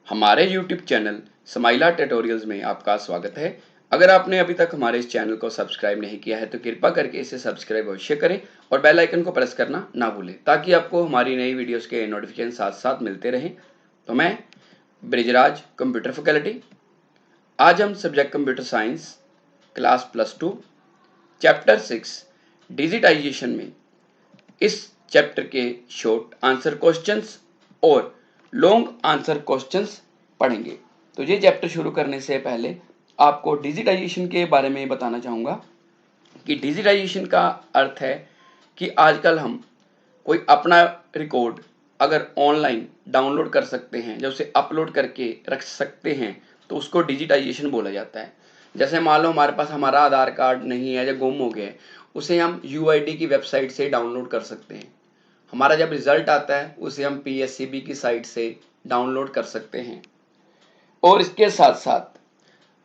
हमारे YouTube channel स्माइला tutorials में आपका स्वागत है। अगर आपने अभी तक हमारे इस चैनल को सब्सक्राइब नहीं किया है तो कृपया करके इसे सब्सक्राइब अवश्य करें और बेल आइकन को प्रेस करना ना भूलें ताकि आपको हमारी नई वीडियोस के नोटिफिकेशन साथ साथ मिलते रहें। तो मैं ब्रिजराज कंप्यूटर फैकल्टी, आज हम subject computer science class +2 chapter 6 digitisation में इस चैप्टर के शॉर्ट आंसर क्वेश्चंस और लॉन्ग आंसर क्वेश्चंस पढ़ेंगे। तो ये चैप्टर शुरू करने से पहले आपको डिजिटाइजेशन के बारे में बताना चाहूँगा कि डिजिटाइजेशन का अर्थ है कि आजकल हम कोई अपना रिकॉर्ड अगर ऑनलाइन डाउनलोड कर सकते हैं, जब उसे अपलोड करके रख सकते हैं तो उसको डिजिटाइजेशन बोला जाता है। जैसे मान लो हमारे पास हमारा आधार कार्ड नहीं है या गुम हो गया है, उसे हम यूआईडी की वेबसाइट से डाउनलोड कर सकते हैं। हमारा जब रिजल्ट आता है उसे हम पीएससीबी की साइट से डाउनलोड कर सकते हैं। और इसके साथ साथ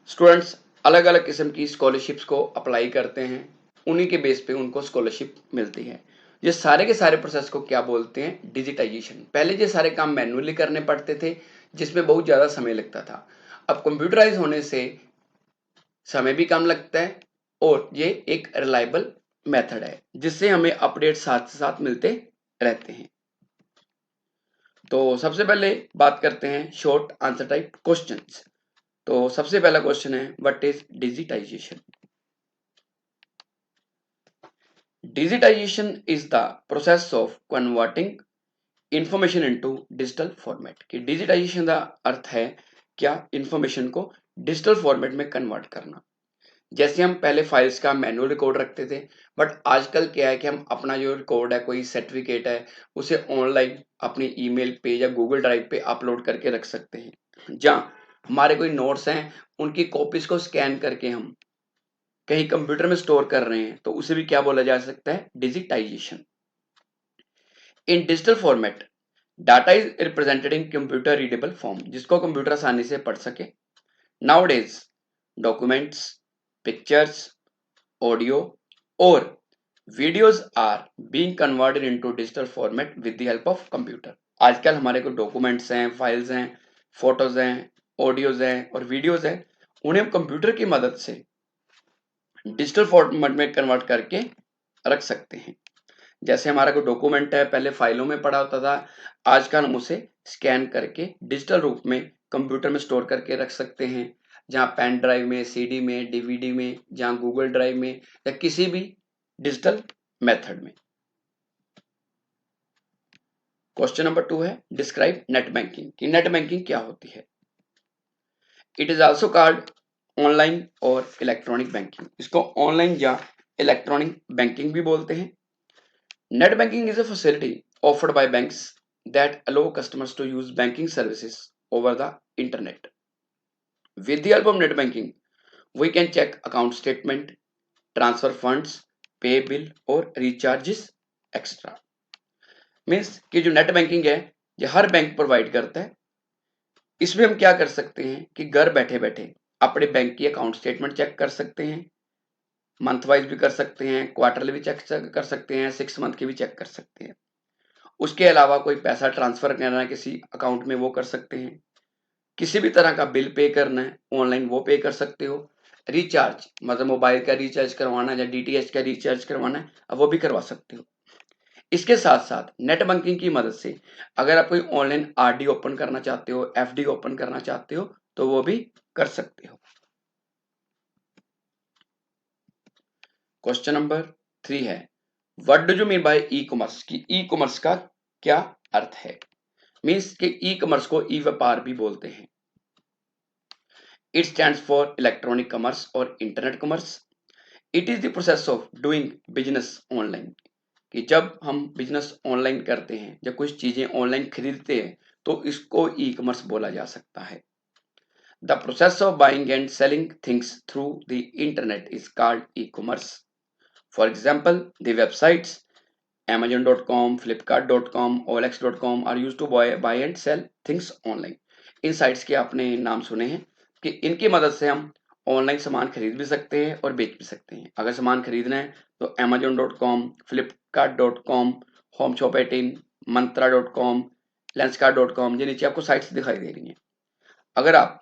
स्टूडेंट्स अलग अलग किस्म की स्कॉलरशिप्स को अप्लाई करते हैं, उन्हीं के बेस पे उनको स्कॉलरशिप मिलती है। ये सारे के सारे प्रोसेस को क्या बोलते हैं? डिजिटाइजेशन। पहले ये सारे काम मैन्युअली करने पड़ते थे जिसमें बहुत ज़्यादा समय लगता था। अब कंप्यूटराइज होने से समय भी कम लगता है और ये एक रिलायबल मेथड है जिससे हमें अपडेट साथ साथ मिलते रहते हैं। तो सबसे पहले बात करते हैं शॉर्ट आंसर टाइप क्वेश्चंस। तो सबसे पहला क्वेश्चन है, what is digitisation? Digitisation is the process of converting information into digital format. कि डिजिटाइजेशन का अर्थ है क्या? इंफॉर्मेशन को डिजिटल फॉर्मेट में कन्वर्ट करना। जैसे हम पहले फाइल्स का मैनुअल रिकॉर्ड रखते थे, बट आजकल क्या है कि हम अपना जो रिकॉर्ड है, कोई सर्टिफिकेट है, उसे ऑनलाइन अपनी ईमेल पे या गूगल ड्राइव पे अपलोड करके रख सकते हैं। जहाँ हमारे कोई नोट्स हैं उनकी कॉपीज को स्कैन करके हम कहीं कंप्यूटर में स्टोर कर रहे हैं तो उसे भी क्या बोला जा सकता है? Digitisation. In digital format data is represented in computer readable form, जिसको कंप्यूटर आसानी से पढ़ सके। नाउडेज डॉक्यूमेंट्स, पिक्चर्स, ऑडियो और videos are being converted into digital format with the help of computer. आजकल हमारे को डॉक्यूमेंट्स हैं, फाइल्स हैं, फोटोज हैं, ऑडियोज हैं और वीडियोज हैं, उन्हें हम कंप्यूटर की मदद से डिजिटल फॉर्मेट में कन्वर्ट करके रख सकते हैं। जैसे हमारा कोई डॉक्यूमेंट है, पहले फाइलों में पड़ा होता था, आजकल हम उसे स्कैन करके डिजिटल रूप में कंप्यूटर में स्टोर करके रख सकते हैं। जहाँ पेन ड्राइव में, सीडी में, डीवीडी में, जहाँ गूगल ड्राइव में या किसी भी डिजिटल मेथड में। क्वेश्चन नंबर 2 है, डिस्क्राइब नेट बैंकिंग। कि नेट बैंकिंग क्या होती है? It is also called online और इलेक्ट्रॉनिक बैंकिंग। इसको ऑनलाइन या इलेक्ट्रॉनिक बैंकिंग भी बोलते हैं। Net banking is a facility offered by banks that allow customers to use banking services over the internet. With the help of net banking, we can check account statement, transfer funds, pay bill और recharges extra. Means कि जो net banking है ये हर bank provide करता है। इसमें हम क्या कर सकते हैं कि घर बैठे बैठे अपने बैंक की अकाउंट स्टेटमेंट चेक कर सकते हैं, मंथ वाइज भी कर सकते हैं, क्वार्टरली भी चेक कर सकते हैं, 6 मंथ की भी चेक कर सकते हैं। उसके अलावा कोई पैसा ट्रांसफर करना है किसी अकाउंट में वो कर सकते हैं। किसी भी तरह का बिल पे करना है ऑनलाइन वो पे कर सकते हो। रिचार्ज मतलब मोबाइल का रिचार्ज करवाना है या डीटीएच का रिचार्ज करवाना है, अब वो भी करवा सकते हो। इसके साथ साथ नेट बैंकिंग की मदद से अगर आप कोई ऑनलाइन आरडी ओपन करना चाहते हो, एफडी ओपन करना चाहते हो तो वो भी कर सकते हो। क्वेश्चन नंबर 3 है, what do you mean by E commerce? की ई कॉमर्स का क्या अर्थ है? मीन्स के ई कॉमर्स को ई व्यापार भी बोलते हैं। It stands for electronic commerce और internet commerce. It is the process of doing business online. कि जब हम बिजनेस ऑनलाइन करते हैं, जब कुछ चीजें ऑनलाइन खरीदते हैं तो इसको ई कॉमर्स बोला जा सकता है। The process of buying and selling things through the internet is called e commerce. For example the websites Amazon.com, Flipkart.com, OLX.com are used to buy and sell things online. In sites के आपने नाम सुने हैं कि इनकी मदद से हम ऑनलाइन सामान खरीद भी सकते हैं और बेच भी सकते हैं। अगर सामान खरीदना है तो Amazon.com, Flipkart.com, Home Shop 18, Mantra.com, Lenskart.com, ये नीचे आपको साइट्स दिखाई दे रही हैं। अगर आप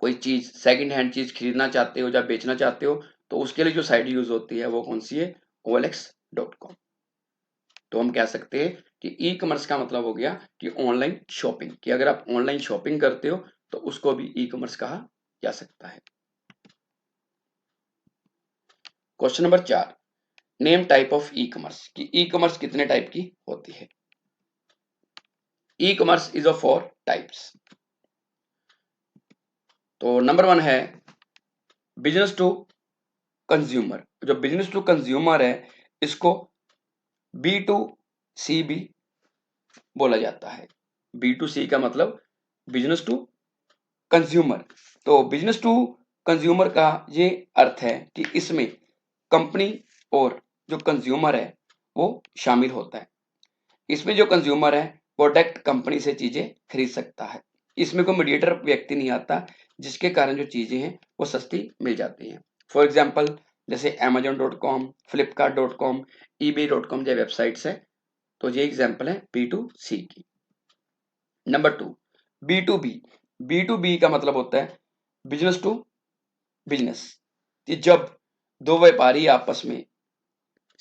कोई चीज सेकंड हैंड चीज खरीदना चाहते हो या बेचना चाहते हो तो उसके लिए जो साइट यूज होती है वो कौन सी है, OLX.com। तो हम कह सकते हैं कि ई कॉमर्स का मतलब हो गया कि ऑनलाइन शॉपिंग, कि अगर आप ऑनलाइन शॉपिंग करते हो तो उसको भी ई कॉमर्स कहा जा सकता है। Question number 4, name type of e commerce, कि ई कॉमर्स कितने टाइप की होती है। E commerce is of 4 types. तो नंबर 1 है बिजनेस टू कंज्यूमर। जो बिजनेस टू कंज्यूमर है इसको B2C भी बोला जाता है। B2C का मतलब बिजनेस टू कंज्यूमर। तो बिजनेस टू कंज्यूमर का ये अर्थ है कि इसमें कंपनी और जो कंज्यूमर है वो शामिल होता है। इसमें जो कंज्यूमर है वो डायरेक्ट कंपनी से चीजें खरीद सकता है। इसमें कोई मीडिएटर व्यक्ति नहीं आता जिसके कारण जो चीजें हैं वो सस्ती मिल जाती हैं। फॉर एग्जाम्पल जैसे Amazon.com, Flipkart.com, eBay.com जो वेबसाइट्स है, तो ये एग्जाम्पल है B2C की। Number 2 B2B। B2B का मतलब होता है बिजनेस टू बिजनेस, कि जब दो व्यापारी आपस में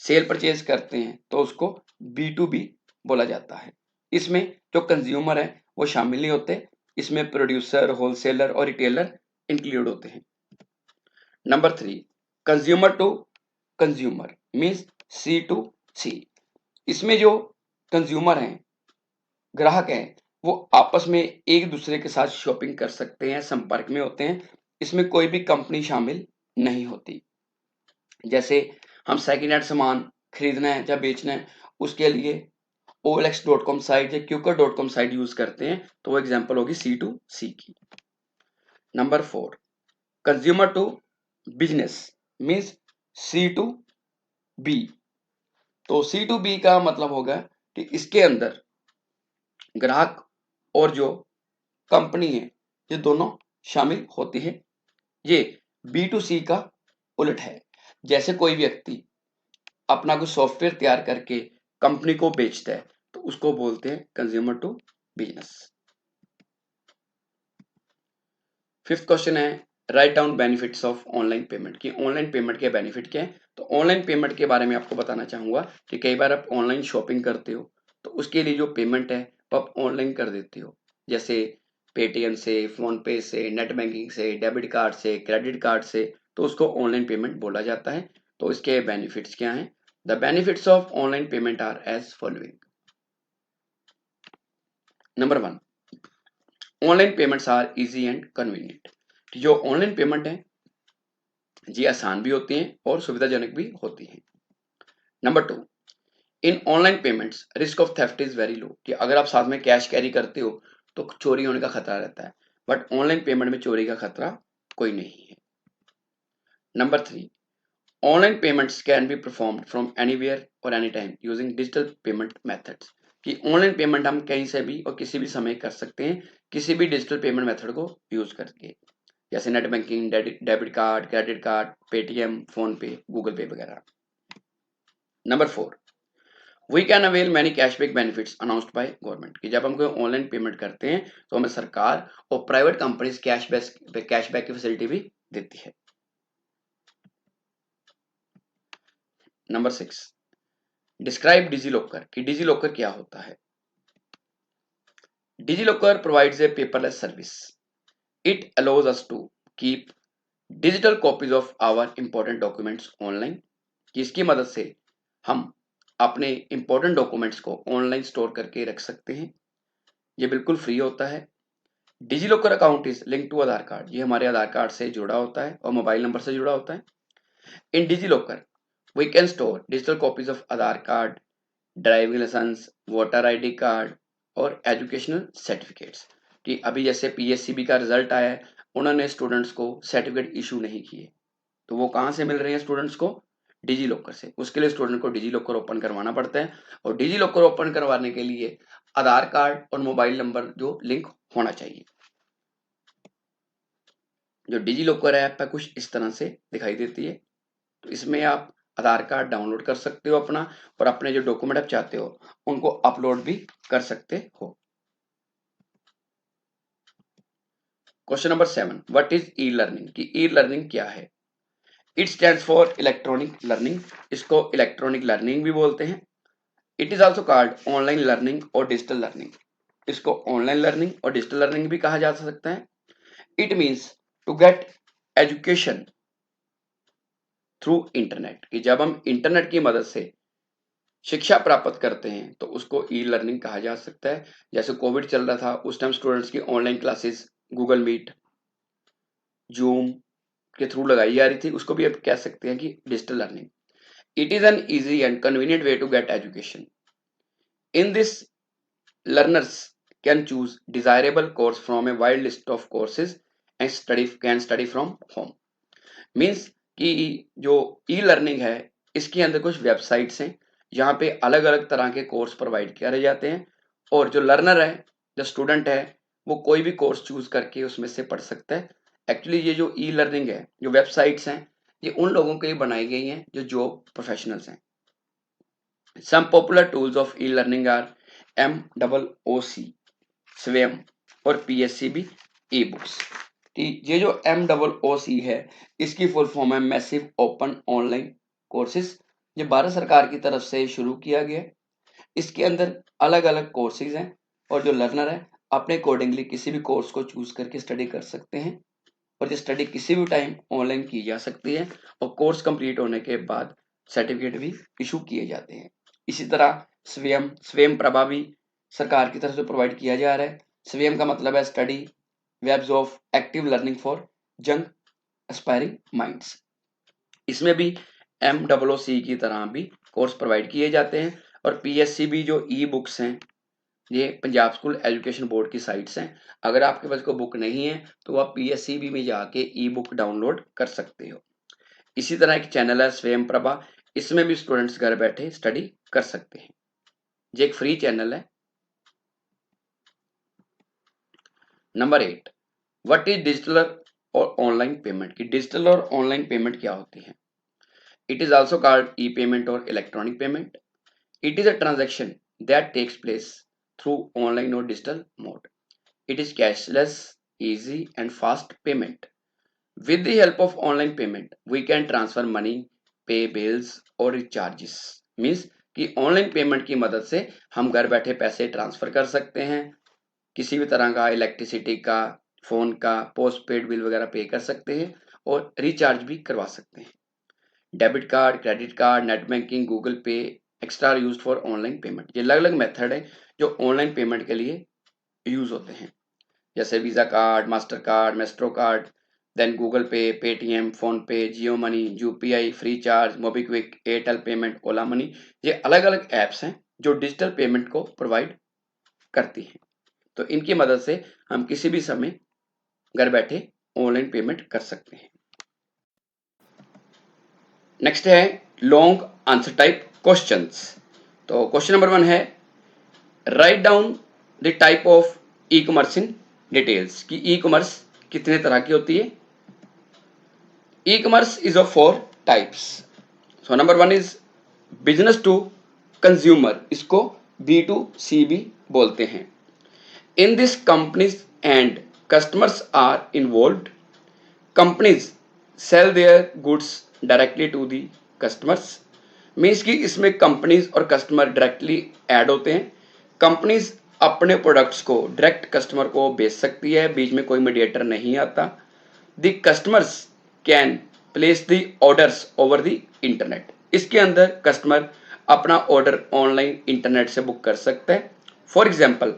सेल परचेज करते हैं तो उसको B2B बोला जाता है। इसमें जो कंज्यूमर है वो शामिल नहीं होते, इसमें प्रोड्यूसर, होलसेलर और रिटेलर इंक्लूड होते हैं। Number 3 consumer to consumer means C2C। इसमें जो कंज्यूमर हैं, ग्राहक हैं, वो आपस में एक दूसरे के साथ शॉपिंग कर सकते हैं, संपर्क में होते हैं। इसमें कोई भी कंपनी शामिल नहीं होती। जैसे हम सेकेंड हैंड सामान खरीदना है या बेचना है उसके लिए OLX.com साइट या Quikr.com साइट यूज करते हैं, तो वो एग्जांपल होगी C2C की। Number 4 consumer to business means C2B। तो C2B का मतलब होगा कि इसके अंदर ग्राहक और जो कंपनी है ये दोनों शामिल होती है। ये B2C का उलट है। जैसे कोई व्यक्ति अपना कोई सॉफ्टवेयर तैयार करके कंपनी को बेचता है तो उसको बोलते हैं consumer to business. Fifth question है write down benefits of online payment, कि ऑनलाइन पेमेंट के बेनिफिट क्या है। तो ऑनलाइन पेमेंट के बारे में आपको बताना चाहूंगा कि कई बार आप ऑनलाइन शॉपिंग करते हो तो उसके लिए जो पेमेंट है वो आप ऑनलाइन कर देते हो, जैसे पेटीएम से, फोन पे से, नेट बैंकिंग से, डेबिट कार्ड से, क्रेडिट कार्ड से, तो उसको ऑनलाइन पेमेंट बोला जाता है। तो इसके बेनिफिट्स क्या हैं। The benefits of online payment are as following. Number 1 online payments are easy and convenient. जो ऑनलाइन पेमेंट है जी आसान भी होती हैं और सुविधाजनक भी होती हैं। Number 2 in online payments risk of theft is very low, कि अगर आप साथ में कैश कैरी करते हो तो चोरी होने का खतरा रहता है, बट ऑनलाइन पेमेंट में चोरी का खतरा कोई नहीं है। Number 3 online payments can be performed from anywhere और any time using digital payment methods, कि ऑनलाइन पेमेंट हम कहीं से भी और किसी भी समय कर सकते हैं किसी भी डिजिटल पेमेंट मेथड को यूज करके, जैसे net banking, debit card, credit card, Paytm, PhonePe, Google Pay वगैरह। Number 4 we can avail many cashback benefits announced by government, कि जब हम कोई ऑनलाइन पेमेंट करते हैं तो हमें सरकार और प्राइवेट कंपनीज कैशबैक की फैसिलिटी भी देती है। नंबर 6 डिस्क्राइब डिजी लॉकर, कि डिजी लॉकर क्या होता है। DigiLocker provides a paperless service. It allows us to keep digital copies of our important documents online, कि इसकी मदद से हम अपने इंपॉर्टेंट डॉक्यूमेंट्स को ऑनलाइन स्टोर करके रख सकते हैं। ये बिल्कुल फ्री होता है। DigiLocker account is link to Aadhaar card, ये हमारे आधार कार्ड से जुड़ा होता है और मोबाइल नंबर से जुड़ा होता है। In DigiLocker we can store digital copies of Aadhaar card, driving licence, voter ID card और एजुकेशनल सर्टिफिकेट्स, कि अभी जैसे पीएससीबी का रिजल्ट आया है, उन्होंने स्टूडेंट्स को सर्टिफिकेट इशू नहीं किए, तो वो कहाँ से मिल रहे हैं स्टूडेंट्स को, डिजी लॉकर से। उसके लिए स्टूडेंट को डिजी लॉकर ओपन करवाना पड़ता है और डिजी लॉकर ओपन करवाने के लिए आधार कार्ड और मोबाइल नंबर जो लिंक होना चाहिए। जो डिजी लॉकर ऐप है कुछ इस तरह से दिखाई देती है। तो इसमें आप आधार कार्ड डाउनलोड कर सकते हो अपना, और अपने जो डॉक्यूमेंट आप चाहते हो उनको अपलोड भी कर सकते हो। Question number 7, what is e learning, कि ई लर्निंग क्या है। It stands for electronic learning, इसको इलेक्ट्रॉनिक लर्निंग भी बोलते हैं। It is also called online learning और डिजिटल लर्निंग, इसको ऑनलाइन लर्निंग और डिजिटल लर्निंग भी कहा जा सकता है। It means to get education through internet, कि जब हम इंटरनेट की मदद से शिक्षा प्राप्त करते हैं तो उसको ई लर्निंग कहा जा सकता है। जैसे कोविड चल रहा था उस टाइम स्टूडेंट्स की online classes Google Meet, Zoom के थ्रू लगाई जा रही थी, उसको भी अब कह सकते हैं कि digital learning. It is an easy and convenient way to get education. In this learners can choose desirable course from a wide list of courses and study from home। Means कि जो ई लर्निंग है इसके अंदर कुछ websites हैं जहाँ पे अलग अलग तरह के कोर्स प्रोवाइड किए जाते हैं, और जो लर्नर है, जो स्टूडेंट है, वो कोई भी कोर्स चूज करके उसमें से पढ़ सकता है। एक्चुअली ये जो ई लर्निंग है, जो वेबसाइट्स हैं, ये उन लोगों के लिए बनाई गई हैं जो जॉब प्रोफेशनल्स हैं। Some popular tools of e learning are MOOC, Swayam, और PSCB ई बुक्स। ये जो MOOC है इसकी फुल फॉर्म है मैसिव ओपन ऑनलाइन कोर्सेज, ये भारत सरकार की तरफ से शुरू किया गया है। इसके अंदर अलग अलग कोर्सेज हैं और जो लर्नर है अपने अकॉर्डिंगली किसी भी कोर्स को चूज करके स्टडी कर सकते हैं, और ये स्टडी किसी भी टाइम ऑनलाइन की जा सकती है, और कोर्स कंप्लीट होने के बाद सर्टिफिकेट भी इशू किए जाते हैं। इसी तरह स्वयं स्वयं प्रभा भी सरकार की तरफ से प्रोवाइड किया जा रहा है। स्वयं का मतलब है study webs of active learning for young aspiring minds. इसमें भी MOOC की तरह भी कोर्स प्रोवाइड किए जाते हैं। और PSCB जो ई बुक्स हैं, ये पंजाब स्कूल एजुकेशन बोर्ड की साइट्स हैं। अगर आपके पास कोई बुक नहीं है तो आप PSCB में जाके ई बुक डाउनलोड कर सकते हो। इसी तरह एक चैनल है स्वयं प्रभा, इसमें भी स्टूडेंट्स घर बैठे स्टडी कर सकते हैं। ये एक फ्री चैनल है। नंबर 8, व्हाट इज डिजिटल और ऑनलाइन पेमेंट, की डिजिटल और ऑनलाइन पेमेंट क्या होती है। It is also called e payment और electronic payment. It is a transaction that takes place through online और digital mode. It is cashless, easy and fast payment. With the help of online payment, we can transfer money, pay bills और recharges। Means कि online payment की मदद से हम घर बैठे पैसे ट्रांसफर कर सकते हैं, किसी भी तरह का इलेक्ट्रिसिटी का, फोन का, पोस्ट पेड बिल वगैरह पे कर सकते हैं, और रिचार्ज भी करवा सकते हैं। Debit card, credit card, net banking, Google Pay extra use for online payment, ये अलग अलग मेथड है जो ऑनलाइन पेमेंट के लिए यूज होते हैं। जैसे Visa card, Mastercard, Maestro card, then Google Pay, Paytm, PhonePe, Jio money, UPI, Freecharge, MobiKwik, Airtel payment, Ola money, ये अलग अलग ऐप्स हैं जो डिजिटल पेमेंट को प्रोवाइड करती हैं। तो इनकी मदद से हम किसी भी समय घर बैठे ऑनलाइन पेमेंट कर सकते हैं। नेक्स्ट है लॉन्ग आंसर टाइप क्वेश्चंस। तो क्वेश्चन नंबर 1 है, write down the type of e commerce in details, कि ई कॉमर्स कितने तरह की होती है। E commerce is of 4 types. So number 1 is business to consumer, इसको B2C भी बोलते हैं। In this companies and customers are involved. Companies sell their goods directly to the customers. Means कि इसमें कंपनीज और कस्टमर डायरेक्टली ऐड होते हैं। Companies अपने प्रोडक्ट्स को डायरेक्ट कस्टमर को बेच सकती है, बीच में कोई मीडिएटर नहीं आता। The customers can place the orders over the internet, इसके अंदर कस्टमर अपना ऑर्डर ऑनलाइन इंटरनेट से बुक कर सकता है। For example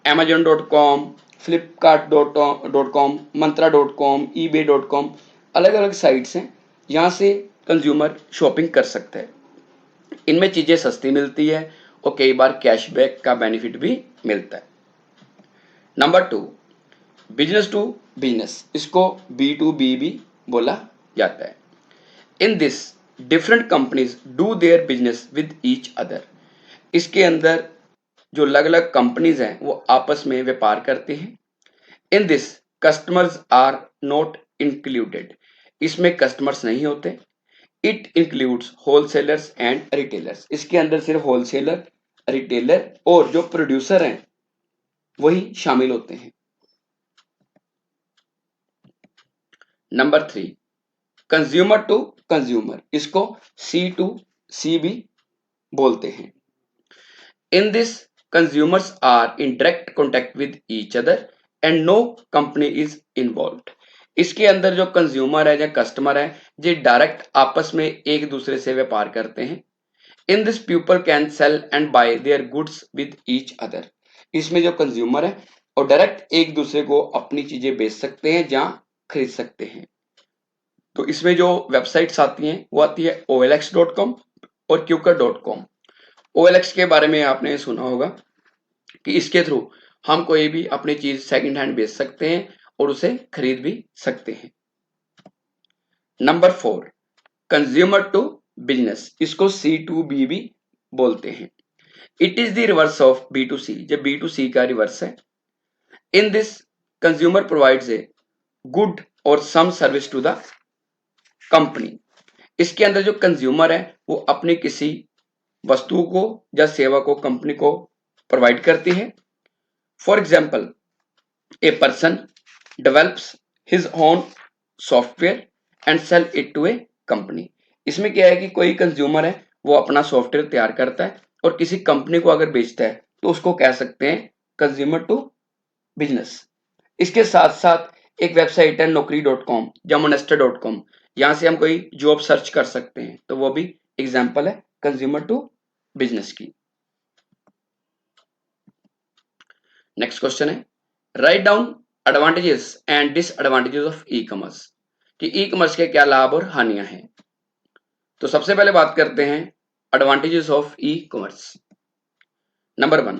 Amazon.com, Flipkart.com, Mantra.com, eBay.com, अलग अलग साइट्स हैं, यहाँ से कंज्यूमर शॉपिंग कर सकते हैं। इनमें चीज़ें सस्ती मिलती है और कई बार कैशबैक का बेनिफिट भी मिलता है। नंबर 2, बिजनेस टू बिजनेस, इसको B2B भी बोला जाता है। In this different companies do their business with each other, इसके अंदर जो अलग अलग कंपनीज हैं वो आपस में व्यापार करते हैं। In this customers are not included, इसमें कस्टमर्स नहीं होते। It includes wholesalers and retailers, इसके अंदर सिर्फ होलसेलर, रिटेलर और जो प्रोड्यूसर हैं वही शामिल होते हैं। नंबर 3, कंज्यूमर टू कंज्यूमर, इसको C2C भी बोलते हैं। In this consumers are in direct contact with each other and no company is involved. इसके अंदर जो कंज्यूमर है या कस्टमर है, ये डायरेक्ट आपस में एक दूसरे से व्यापार करते हैं। In this people can sell and bye their goods with each other. इसमें जो कंज्यूमर है और डायरेक्ट एक दूसरे को अपनी चीजें बेच सकते हैं या खरीद सकते हैं। तो इसमें जो वेबसाइट्स आती हैं वो आती है OLX.com और Quker.com। OLX के बारे में आपने सुना होगा कि इसके थ्रू हम कोई भी अपनी चीज सेकंड हैंड बेच सकते हैं और उसे खरीद भी सकते हैं। नंबर 4, कंज्यूमर टू बिजनेस, इसको C2B भी बोलते हैं। It is the reverse of B2C, जो B2C का रिवर्स है। In this consumer provides a good और some service to the company. इसके अंदर जो कंज्यूमर है वो अपनी किसी वस्तु को या सेवा को कंपनी को प्रोवाइड करती है। For example, a person develops his own software and sell it to a company. इसमें क्या है कि कोई कंज्यूमर है वो अपना सॉफ्टवेयर तैयार करता है और किसी कंपनी को अगर बेचता है तो उसको कह सकते हैं कंज्यूमर टू बिजनेस। इसके साथ साथ एक वेबसाइट है Naukri.com या Monster.com, यहाँ से हम कोई जॉब सर्च कर सकते हैं, तो वो भी एग्जाम्पल है कंज्यूमर टू बिजनेस की। नेक्स्ट क्वेश्चन है, write down advantages and disadvantages of e commerce, कि ई कॉमर्स के क्या लाभ और हानियां हैं। तो सबसे पहले बात करते हैं advantages of e commerce. Number 1,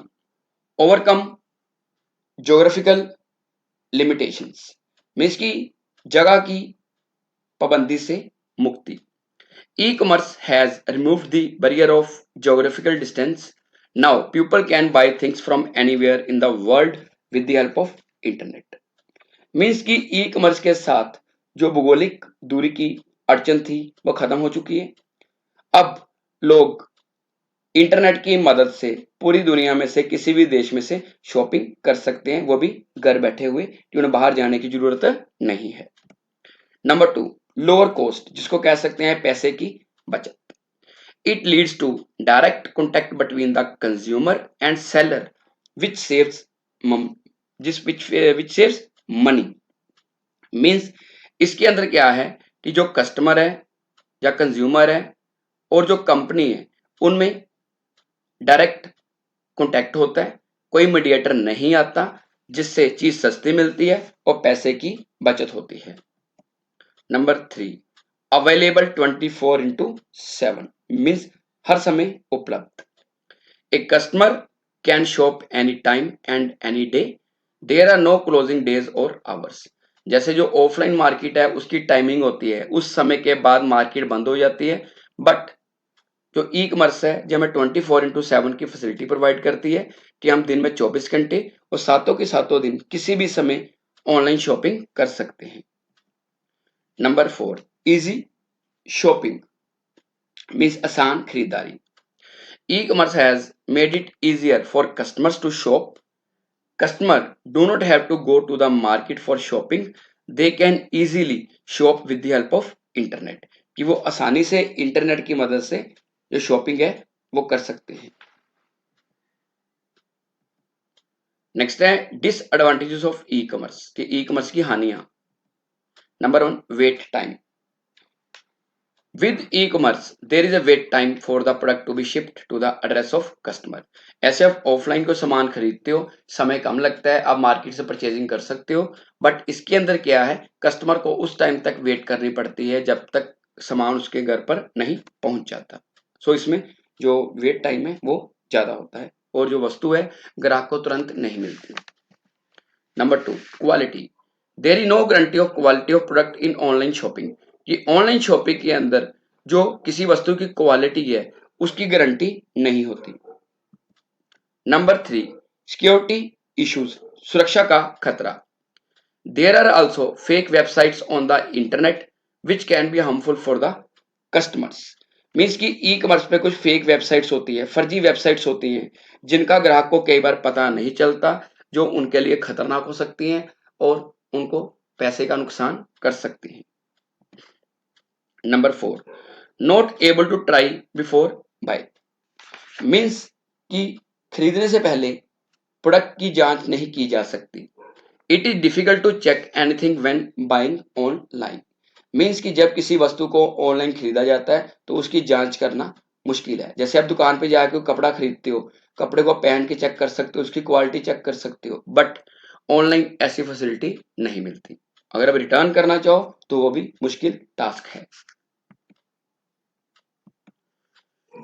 overcome geographical limitations, means की जगह की पाबंदी से मुक्ति। ई commerce has removed the barrier of geographical distance. Now people can buy things from anywhere in the world with the help of internet. Means की e commerce के साथ जो भौगोलिक दूरी की अड़चन थी वो खत्म हो चुकी है। अब लोग इंटरनेट की मदद से पूरी दुनिया में से किसी भी देश में से शॉपिंग कर सकते हैं, वो भी घर बैठे हुए, कि उन्हें बाहर जाने की जरूरत नहीं है। नंबर 2, लोअर कॉस्ट, जिसको कह सकते हैं पैसे की बचत। It leads to direct contact between the consumer and seller which saves which saves money. Means इसके अंदर क्या है कि जो कस्टमर है या कंज्यूमर है और जो कंपनी है उनमें डायरेक्ट कॉन्टैक्ट होता है, कोई मीडिएटर नहीं आता, जिससे चीज सस्ती मिलती है और पैसे की बचत होती है। नंबर 3, अवेलेबल 24/7, मीन्स हर समय उपलब्ध। A customer can shop any time and any day, there are no closing days और आवर्स। जैसे जो ऑफलाइन मार्केट है उसकी टाइमिंग होती है, उस समय के बाद मार्केट बंद हो जाती है, बट जो ई कॉमर्स है जो हमें 24/7 की फैसिलिटी प्रोवाइड करती है कि हम दिन में 24 घंटे और सातों के सातों दिन किसी भी समय ऑनलाइन शॉपिंग कर सकते हैं। नंबर 4, इजी शॉपिंग, मीन्स आसान खरीदारी। E commerce has made it easier for customers to shop. Customer do not have to go to the market for shopping, they can easily shop with the help of internet, कि वो आसानी से internet की मदद से जो shopping है वो कर सकते हैं। नेक्स्ट है डिसएडवांटेजेस ऑफ ई कॉमर्स, कि ई कॉमर्स की हानियां। Number 1, wait time. With e commerce there is a wait time for the product to be shift to the address of customer. ऐसे आप ऑफलाइन को सामान खरीदते हो, समय कम लगता है, आप मार्केट से परचेजिंग कर सकते हो, बट इसके अंदर क्या है, कस्टमर को उस टाइम तक वेट करनी पड़ती है जब तक सामान उसके घर पर नहीं पहुंच जाता। सो इसमें जो वेट टाइम है वो ज्यादा होता है और जो वस्तु है ग्राहक को तुरंत नहीं मिलती। Number 2, quality. There is no guarantee of quality of product in online shopping, कि ऑनलाइन शॉपिंग के अंदर जो किसी वस्तु की क्वालिटी है उसकी गारंटी नहीं होती। नंबर 3, सिक्योरिटी इश्यूज, सुरक्षा का खतरा। There are also fake websites on the internet which can be harmful for the customers. Means की ई कॉमर्स पे कुछ फेक वेबसाइट्स होती है, फर्जी वेबसाइट्स होती हैं, जिनका ग्राहक को कई बार पता नहीं चलता, जो उनके लिए खतरनाक हो सकती हैं और उनको पैसे का नुकसान कर सकती हैं। Number 4, not able to try before buy, means कि खरीदने से पहले प्रोडक्ट की जांच नहीं की जा सकती। It is difficult to check anything when buying online, means कि जब किसी वस्तु को ऑनलाइन खरीदा जाता है तो उसकी जांच करना मुश्किल है। जैसे आप दुकान पे जाके कपड़ा खरीदते हो, कपड़े को पहन के चेक कर सकते हो, उसकी क्वालिटी चेक कर सकते हो, बट ऑनलाइन ऐसी फैसिलिटी नहीं मिलती। अगर आप रिटर्न करना चाहो तो वो भी मुश्किल टास्क है।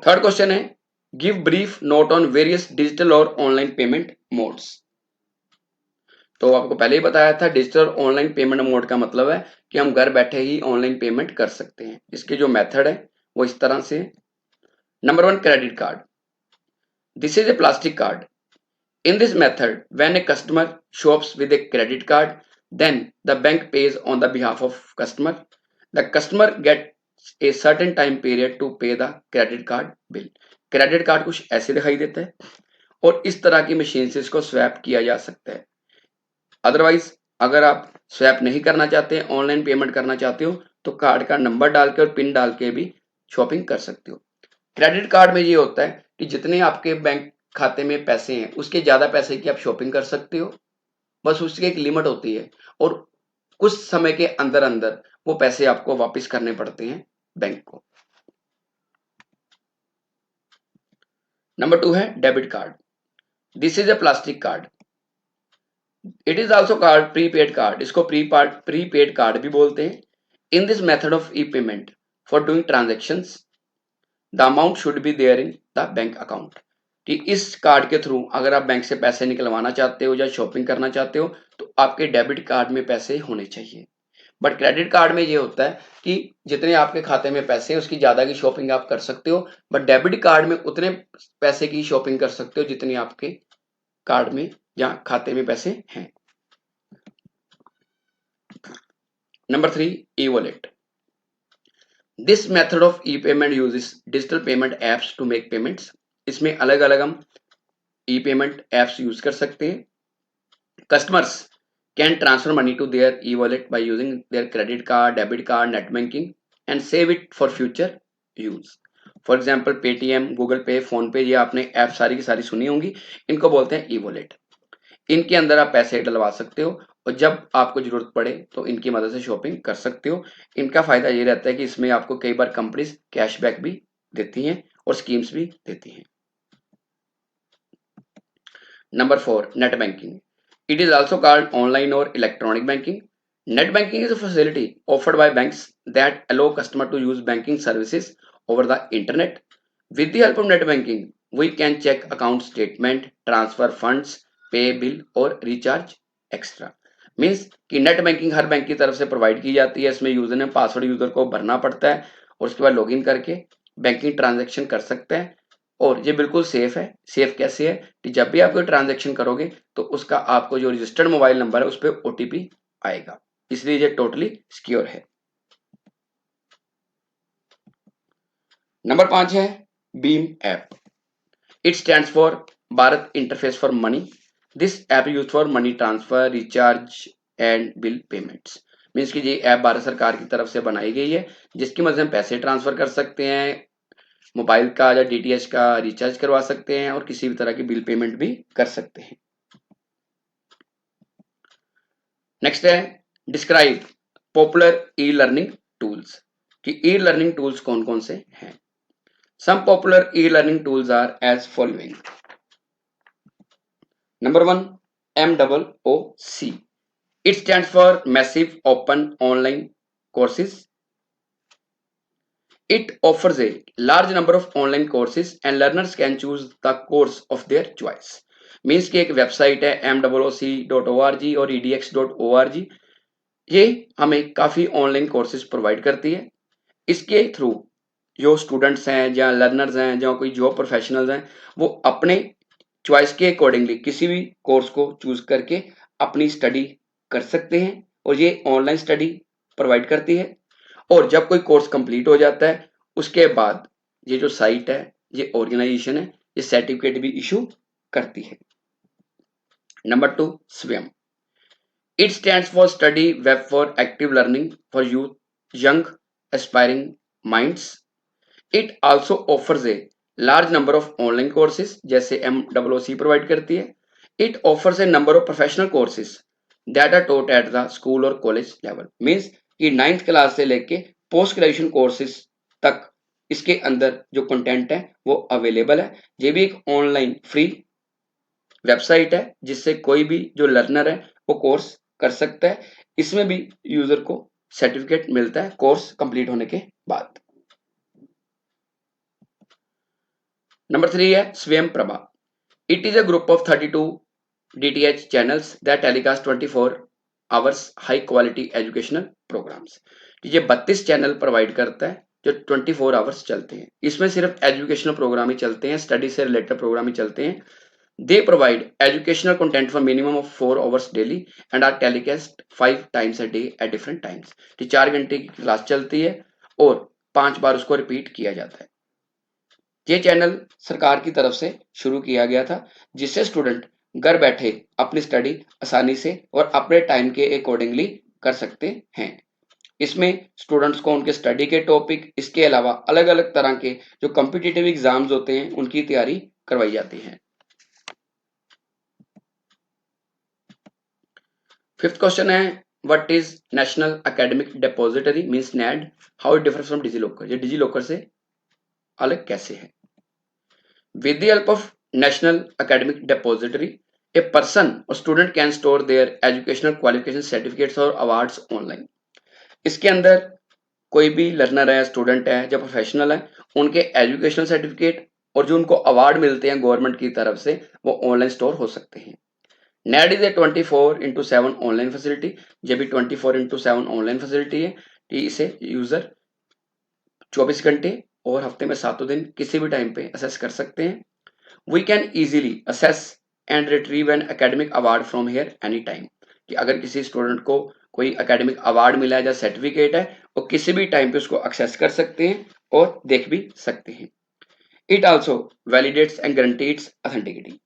थर्ड क्वेश्चन है, give brief note on various digital और ऑनलाइन पेमेंट मोड्स। तो आपको पहले ही बताया था, डिजिटल और ऑनलाइन पेमेंट मोड का मतलब है कि हम घर बैठे ही ऑनलाइन पेमेंट कर सकते हैं। इसके जो मेथड है वो इस तरह से। Number 1, credit card. This is a plastic card. In this method, when a customer shops with a credit card, then the bank pays on the behalf of customer. The customer gets a certain time period to pay the credit card bill. Credit card कुछ ऐसे दिखाई देता है और इस तरह की machine से इसको स्वैप किया जा सकता है। अदरवाइज अगर आप स्वैप नहीं करना चाहते, ऑनलाइन पेमेंट करना चाहते हो, तो कार्ड का नंबर डाल के और पिन डाल के भी शॉपिंग कर सकते हो। क्रेडिट कार्ड में ये होता है कि जितने आपके बैंक खाते में पैसे हैं उसके ज्यादा पैसे की आप शॉपिंग कर सकते हो, बस उसकी एक लिमिट होती है और कुछ समय के अंदर अंदर वो पैसे आपको वापस करने पड़ते हैं बैंक को। नंबर 2 है debit card. This is a plastic card. It is also card prepaid card, इसको प्रीपेड कार्ड भी बोलते हैं। In this method of e payment for doing transactions the amount should be there in the bank account, कि इस card के through अगर आप bank से पैसे निकलवाना चाहते हो या शॉपिंग करना चाहते हो तो आपके डेबिट कार्ड में पैसे होने चाहिए। बट क्रेडिट कार्ड में ये होता है कि जितने आपके खाते में पैसे हैं उसकी ज्यादा की शॉपिंग आप कर सकते हो, बट डेबिट कार्ड में उतने पैसे की शॉपिंग कर सकते हो जितने आपके कार्ड में या खाते में पैसे हैं। Number 3, e wallet. This method of e payment uses digital payment apps to make payments. इसमें अलग अलग हम ई पेमेंट एप्स यूज कर सकते हैं। Customers can transfer money to their e wallet by using their credit card, debit card, net banking and save it for future use. For example Paytm, Google Pay, PhonePe, ये आपने app सारी की सारी सुनी होंगी, इनको बोलते हैं ई वॉलेट। इनके अंदर आप पैसे डलवा सकते हो और जब आपको जरूरत पड़े तो इनकी मदद से शॉपिंग कर सकते हो। इनका फायदा ये रहता है कि इसमें आपको कई बार कंपनीज कैशबैक भी देती हैं और स्कीम्स भी देती हैं। Number 4, net banking. It is also called online और electronic banking. Net banking is a facility offered by banks that allow customer to use banking services over the internet. With the help of net banking, we can check account statement, transfer funds, पे bill और recharge extra. Means कि net banking हर bank की तरफ से provide की जाती है। इसमें यूजर ने पासवर्ड यूजर को भरना पड़ता है और उसके बाद लॉगिन करके बैंकिंग ट्रांजैक्शन कर सकते हैं और ये बिल्कुल सेफ है। सेफ कैसे है कि जब भी आप कोई ट्रांजैक्शन करोगे तो उसका आपको जो रजिस्टर्ड मोबाइल नंबर है उस पर ओटीपी आएगा, इसलिए ये टोटली सिक्योर है। नंबर 5 है beam app. It stands for Bharat interface for money. This app use for money transfer, recharge and bill payments. Means कि ये ऐप भारत सरकार की तरफ से बनाई गई है जिसकी मदद से हम पैसे ट्रांसफर कर सकते हैं, मोबाइल का या डीटीएच का रिचार्ज करवा सकते हैं और किसी भी तरह की बिल पेमेंट भी कर सकते हैं। नेक्स्ट है describe popular e learning tools, कि ई लर्निंग टूल्स कौन कौन से हैं। Some popular e learning tools are as following. Number 1, MOOC। It stands for Massive Open Online Courses. It offers a large number of online courses and learners can choose the course of their choice. Means की एक website है MOOC.org और EDX.org। ये हमें काफ़ी online courses provide करती है। इसके थ्रू जो स्टूडेंट्स हैं या लर्नर्स हैं या कोई जॉब प्रोफेशनल्स हैं वो अपने चॉइस के अकॉर्डिंगली किसी भी कोर्स को चूज करके अपनी स्टडी कर सकते हैं और ये ऑनलाइन स्टडी प्रोवाइड करती है। और जब कोई कोर्स कंप्लीट हो जाता है उसके बाद ये जो साइट है, ये ऑर्गेनाइजेशन है, ये सर्टिफिकेट भी इशू करती है। नंबर 2, स्वयं। It stands for Study Web for Active Learning for Youth, Young, Aspiring Minds. It also offers a large number of online courses जैसे MOOC प्रोवाइड करती है. It offers a number of professional courses that are taught at the school or college level. Means कि 9th class से लेके post graduation courses तक इसके अंदर जो कंटेंट है वो अवेलेबल है. ये भी एक ऑनलाइन फ्री वेबसाइट है जिससे कोई भी जो लर्नर है वो कोर्स कर सकता है. इसमें भी यूजर को सर्टिफिकेट मिलता है कोर्स कंप्लीट होने के बाद. नंबर 3 है Swayam Prabha. It is a group of 32 DTH channels that telecast 24 hours high quality educational programmes. ये 32 चैनल प्रोवाइड करता है जो 24 आवर्स चलते हैं. इसमें सिर्फ एजुकेशनल प्रोग्राम ही चलते हैं, स्टडी से रिलेटेड प्रोग्राम ही चलते हैं. They provide educational content for minimum of 4 hours daily and are telecast 5 times a day at different times. तो 4 घंटे की क्लास चलती है और 5 बार उसको रिपीट किया जाता है. ये चैनल सरकार की तरफ से शुरू किया गया था जिससे स्टूडेंट घर बैठे अपनी स्टडी आसानी से और अपने टाइम के अकॉर्डिंगली कर सकते हैं. इसमें स्टूडेंट्स को उनके स्टडी के टॉपिक, इसके अलावा अलग अलग तरह के जो कॉम्पिटिटिव एग्जाम्स होते हैं उनकी तैयारी करवाई जाती है. फिफ्थ क्वेश्चन है what is national academic depository means NAD, how it differs from DigiLocker. ये डिजीलॉकर से अलग कैसे है. With the help of national academic depository a person और student can store their educational qualification certificates और awards online. इसके अंदर कोई भी लर्नर है, स्टूडेंट है, जो प्रोफेशनल है, उनके एजुकेशनल सर्टिफिकेट और जो उनको अवार्ड मिलते हैं गवर्नमेंट की तरफ से वो ऑनलाइन स्टोर हो सकते हैं. NAD is a 24/7 online facility. ये भी 24/7 ऑनलाइन फैसिलिटी है कि इसे यूजर 24 घंटे और हफ्ते में 7 दिन किसी भी टाइम पे असेस कर सकते हैं. We can easily access and retrieve an academic award from here any time. कि अगर किसी स्टूडेंट को कोई एकेडमिक अवार्ड मिला है या सर्टिफिकेट है वो किसी भी टाइम पे उसको एक्सेस कर सकते हैं और देख भी सकते हैं. It also validates and guarantees authenticity.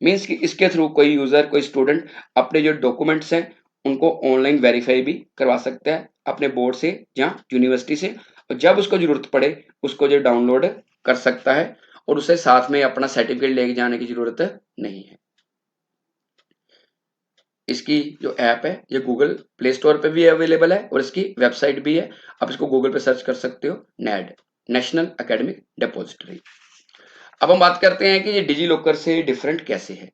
Means कि इसके थ्रू कोई यूजर, कोई स्टूडेंट अपने जो डॉक्यूमेंट्स हैं उनको ऑनलाइन वेरीफाई भी करवा सकता है अपने बोर्ड से या यूनिवर्सिटी से, और जब उसको जरूरत पड़े उसको जो डाउनलोड कर सकता है और उसे साथ में अपना सर्टिफिकेट लेके जाने की जरूरत नहीं है. इसकी जो ऐप है ये गूगल प्ले स्टोर पे भी अवेलेबल है और इसकी वेबसाइट भी है. आप इसको गूगल पे सर्च कर सकते हो, NAD, नेशनल एकेडमिक डिपॉजिटरी. अब हम बात करते हैं कि ये डिजी लॉकर से डिफरेंट कैसे है.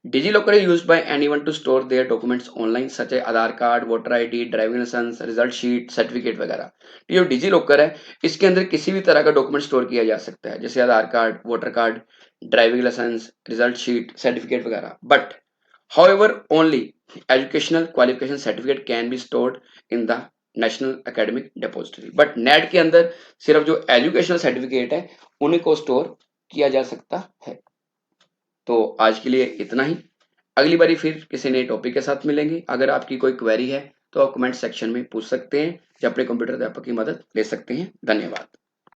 DigiLocker is used by anyone to store their documents online such as Aadhaar card, voter ID, driving licence, result sheet, certificate वगैरह. ये जो DigiLocker है इसके अंदर किसी भी तरह का डॉक्यूमेंट स्टोर किया जा सकता है जैसे Aadhaar card, voter card, driving licence, result sheet, certificate वगैरह. But however only educational qualification certificate can be stored in the national academic depository. But NAD के अंदर सिर्फ जो एजुकेशनल सर्टिफिकेट है उन्हीं को स्टोर किया जा सकता है. तो आज के लिए इतना ही. अगली बारी फिर किसी नए टॉपिक के साथ मिलेंगे. अगर आपकी कोई क्वेरी है तो आप कमेंट सेक्शन में पूछ सकते हैं या अपने कंप्यूटर अध्यापक की मदद ले सकते हैं. धन्यवाद.